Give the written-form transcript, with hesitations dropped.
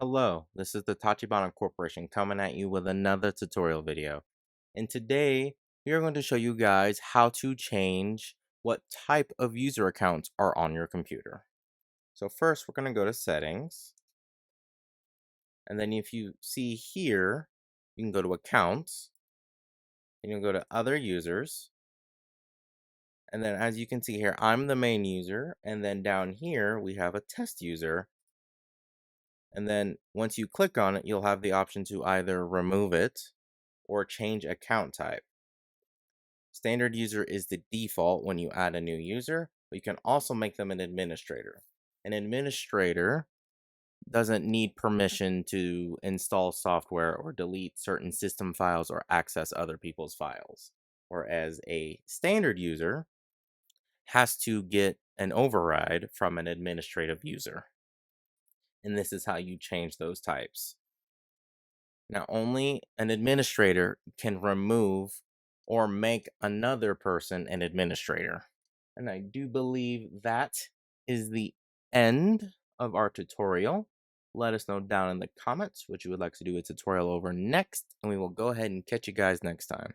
Hello, this is the Tachibana Corporation coming at you with another tutorial video. And today, we are going to show you guys how to change what type of user accounts are on your computer. So first, we're going to go to Settings. And then if you see here, you can go to Accounts. And you'll go to Other Users. And then as you can see here, I'm the main user. And then down here, we have a test user. And then once you click on it, you'll have the option to either remove it or change account type. Standard user is the default when you add a new user, but you can also make them an administrator. An administrator doesn't need permission to install software or delete certain system files or access other people's files. Whereas a standard user has to get an override from an administrative user. And this is how you change those types. Now, only an administrator can remove or make another person an administrator. And I do believe that is the end of our tutorial. Let us know down in the comments what you would like to do a tutorial over next, and we will go ahead and catch you guys next time.